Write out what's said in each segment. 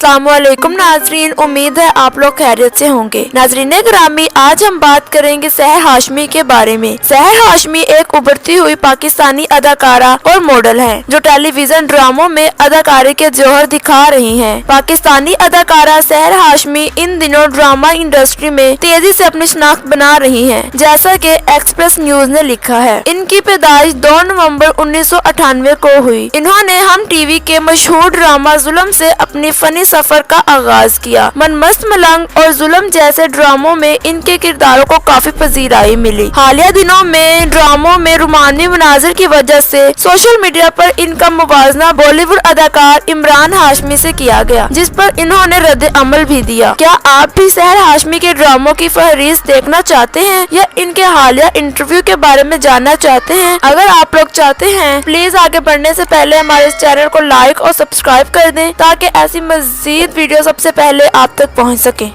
अस्सलाम वालेकुम नाजरीन, उम्मीद है आप लोग खैरियत से होंगे। नाजरीन ग्रामी, आज हम बात करेंगे सहर हाशमी के बारे में। सहर हाशमी एक उभरती हुई पाकिस्तानी अदाकारा और मॉडल हैं, जो टेलीविजन ड्रामों में अदाकारी के जौहर दिखा रही हैं। पाकिस्तानी अदाकारा सहर हाशमी इन दिनों ड्रामा इंडस्ट्री में तेजी से अपनी शनाख्त बना रही हैं, जैसा कि एक्सप्रेस न्यूज ने लिखा है। इनकी पैदाइश 2 नवंबर 1998 को हुई। इन्होंने हम टीवी के मशहूर ड्रामा जुल्म से अपनी फनी सफर का आगाज किया। मनमस्त मलंग और जुल्म जैसे ड्रामों में इनके किरदारों को काफी पजीराई मिली। हालिया दिनों में ड्रामों में रोमानी मनाजिर की वजह से सोशल मीडिया पर इनका मुवाजना बॉलीवुड अदाकार इमरान हाशमी से किया गया, जिस पर इन्होंने रद्द अमल भी दिया। क्या आप भी सहर हाशमी के ड्रामों की फहरिस्त देखना चाहते हैं या इनके हालिया इंटरव्यू के बारे में जानना चाहते हैं? अगर आप लोग चाहते हैं, प्लीज आगे बढ़ने से पहले हमारे इस चैनल को लाइक और सब्सक्राइब कर दें, ताकि ऐसी मजीद वीडियो सबसे पहले आप तक पहुंच सके।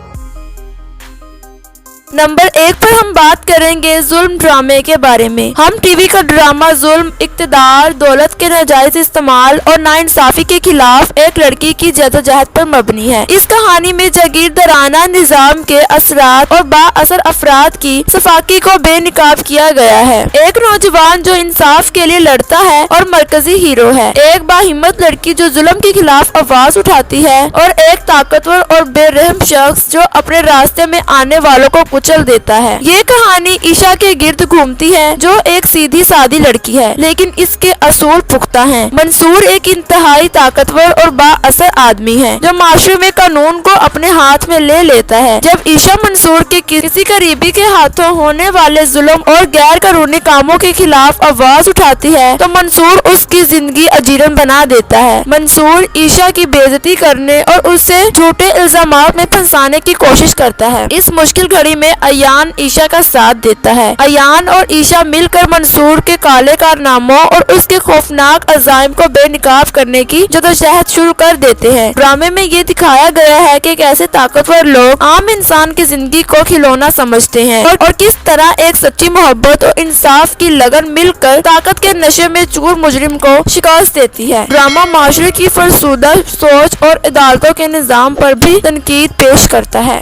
नंबर 1 पर हम बात करेंगे जुल्म ड्रामे के बारे में। हम टीवी का ड्रामा जुल्म, इक्तदार, दौलत के नाजायज इस्तेमाल और नाइंसाफी के खिलाफ एक लड़की की जदोजहद पर मबनी है। इस कहानी में जागीरदाराना निजाम के असरात और बाअसर अफराद की सफाकी को बेनकाब किया गया है। एक नौजवान जो इंसाफ के लिए लड़ता है और मरकजी हीरो है, एक बाहिम्मत लड़की जो जुल्म के खिलाफ आवाज उठाती है, और एक ताकतवर और बेरहम शख्स जो अपने रास्ते में आने वालों को कुचल देता है। ये कहानी ईशा के गिर्द घूमती है, जो एक सीधी सादी लड़की है, लेकिन इसके असूल पुख्ता हैं। मंसूर एक इंतहाई ताकतवर और बाअसर आदमी है, जो माशरे में कानून को अपने हाथ में ले लेता है। जब ईशा मंसूर के किसी करीबी के हाथों होने वाले जुल्म और गैर कानूनी कामों के खिलाफ आवाज उठाती है, तो मंसूर उसकी जिंदगी अजीरन बना देता है। मंसूर ईशा की बेइज्जती करने और उसे झूठे इल्जामात में फंसाने की कोशिश करता है। इस मुश्किल घड़ी में अयान ईशा का साथ देता है। अयान और ईशा मिलकर मंसूर के काले कारनामों और उसके खौफनाक अजाइम को बेनकाब करने की जदोजहद शुरू कर देते हैं। ड्रामे में ये दिखाया गया है कि कैसे ताकतवर लोग आम इंसान की जिंदगी को खिलौना समझते हैं, और किस तरह एक सच्ची मोहब्बत और इंसाफ की लगन मिलकर ताकत के नशे में चूर मुजरिम को शिकस्त देती है। ड्रामा माशरे की फरसुदा सोच और अदालतों के निजाम पर भी तनकीद पेश करता है।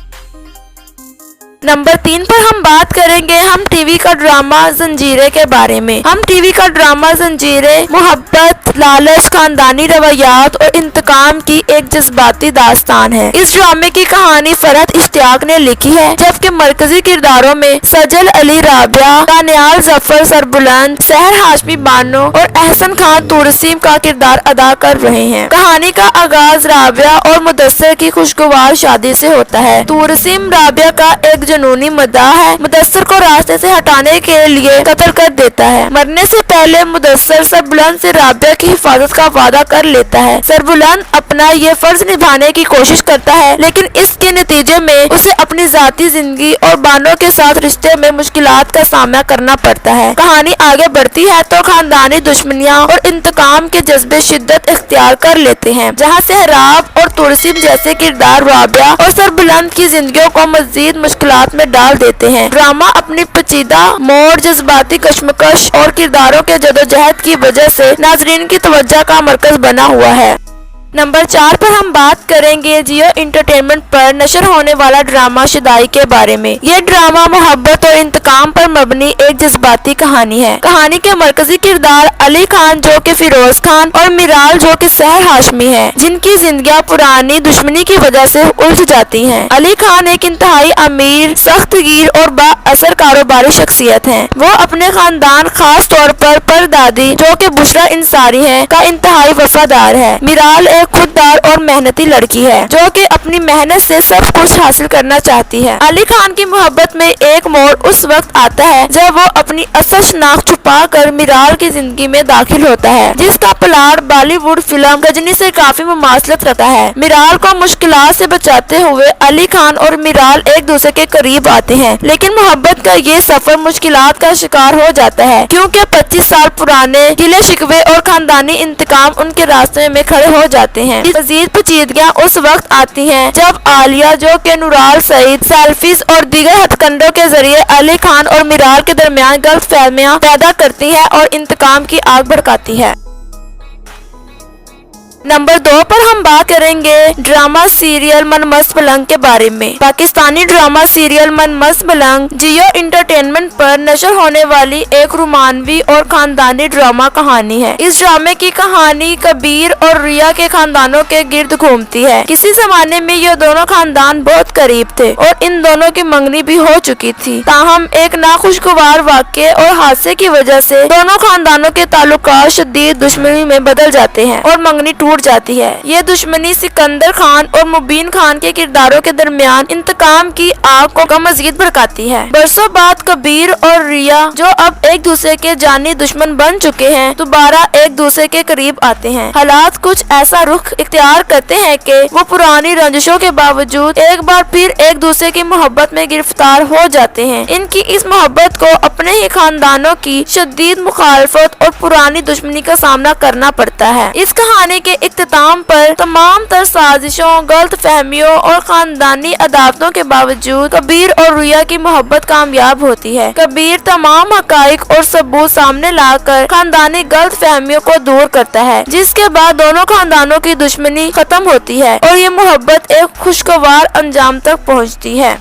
नंबर 3 पर हम बात करेंगे हम टीवी का ड्रामा जंजीरें के बारे में। हम टीवी का ड्रामा जंजीरें मोहब्बत, लालच, खानदानी रवैयात और इंतकाम की एक जज्बाती दास्तान है। इस ड्रामे की कहानी फरहत इश्तियाक ने लिखी है, जबकि मरकजी किरदारों में सजल अली राबिया, दानियाल जफर सरबुलंद, सहर हाशमी बानो और एहसन खान तुरसीम का किरदार अदा कर रहे हैं। कहानी का आगाज राबिया और मुदस्सिर की खुशगवार शादी से होता है। तुरसीम राबिया का एक जनूनी मदाह है, मुदस्सिर को रास्ते से हटाने के लिए कत्ल कर देता है। मरने से पहले मुदस्सिर सरबुलंद से राबिया की हिफाजत का वादा कर लेता है। सरबुलंद अपना ये फर्ज निभाने की कोशिश करता है, लेकिन इसके नतीजे में उसे अपनी जाती जिंदगी और बानो के साथ रिश्ते में मुश्किलात का सामना करना पड़ता है। कहानी आगे बढ़ती है तो खानदानी दुश्मनियां और इंतकाम के जज्बे शिद्दत इख्तियार कर लेते हैं, जहाँ सहराब और तुरसीम जैसे किरदार राबिया और सरबुलंद की जिंदगियों को मजीद मुश्किलात में डाल देते हैं। ड्रामा अपनी पेचीदा मोड़, जज्बाती कश्मकश और किरदारों के जदोजहद की वजह से नाजरीन की तवज्जो का मरकज बना हुआ है। नंबर 4 पर हम बात करेंगे जियो एंटरटेनमेंट पर नशर होने वाला ड्रामा शुदाई के बारे में। ये ड्रामा मोहब्बत और इंतकाम पर मबनी एक जज्बाती कहानी है। कहानी के मरकजी किरदार अली खान जो कि फिरोज खान और मिराल जो कि सहर हाशमी है, जिनकी जिंदगियां पुरानी दुश्मनी की वजह से उलझ जाती हैं। अली खान एक इंतहाई अमीर, सख्तगीर और बाअसर कारोबारी शख्सियत है। वो अपने खानदान, खास तौर पर परदादी जो कि बुशरा इंसारी है, का इंतहाई वफादार है। मिराल एक खुददार और मेहनती लड़की है, जो कि अपनी मेहनत से सब कुछ हासिल करना चाहती है। अली खान की मोहब्बत में एक मोड़ उस वक्त आता है जब वो अपनी असल शनाख्त छुपा कर मिराल की जिंदगी में दाखिल होता है, जिसका प्लाट बॉलीवुड फिल्म गजनी से काफी मुमासलत रखता है। मिराल को मुश्किलात से बचाते हुए अली खान और मिराल एक दूसरे के करीब आते हैं, लेकिन मोहब्बत का ये सफर मुश्किलात का शिकार हो जाता है, क्योंकि 25 साल पुराने गिले शिकवे और खानदानी इंतकाम उनके रास्ते में खड़े हो जाते हैं। मजीद पेचीदगियां उस वक्त आती हैं जब आलिया जो के नूराल सईद सेल्फीज और दीगर हथकंडों के जरिए अली खान और मिराल के दरमियान गलतफहमियां पैदा करती है और इंतकाम की आग भड़काती है। नंबर 2 पर हम बात करेंगे ड्रामा सीरियल मन मस्त पलंग के बारे में। पाकिस्तानी ड्रामा सीरियल मन मस्त पलंग जियो एंटरटेनमेंट पर नशर होने वाली एक रोमानवी और खानदानी ड्रामा कहानी है। इस ड्रामे की कहानी कबीर और रिया के खानदानों के गिर्द घूमती है। किसी जमाने में ये दोनों खानदान बहुत करीब थे और इन दोनों की मंगनी भी हो चुकी थी। ताहम एक नाखुशगवार वाक़ये और हादसे की वजह से दोनों खानदानों के ताल्लुकात शदीद दुश्मनी में बदल जाते हैं और मंगनी टूट जाती है। ये दुश्मनी सिकंदर खान और मुबीन खान के किरदारों के दरमियान इंतकाम की आग को मजीद भड़काती है। बरसों बाद कबीर और रिया जो अब एक दूसरे के जानी दुश्मन बन चुके हैं दोबारा एक दूसरे के करीब आते हैं। हालात कुछ ऐसा रुख इख्तियार करते हैं कि वो पुरानी रंजिशों के बावजूद एक बार फिर एक दूसरे की मोहब्बत में गिरफ्तार हो जाते हैं। इनकी इस मोहब्बत को अपने ही खानदानों की शदीद मुखालफत और पुरानी दुश्मनी का सामना करना पड़ता है। इस कहानी के इख्तिताम पर तमाम तर साजिशों, गलत फहमियों और खानदानी अदावतों के बावजूद कबीर और रिया की मोहब्बत कामयाब होती है। कबीर तमाम हकाइक और सबूत सामने लाकर खानदानी गलत फहमियों को दूर करता है, जिसके बाद दोनों खानदानों की दुश्मनी खत्म होती है और ये मोहब्बत एक खुशगवार अंजाम तक पहुँचती है।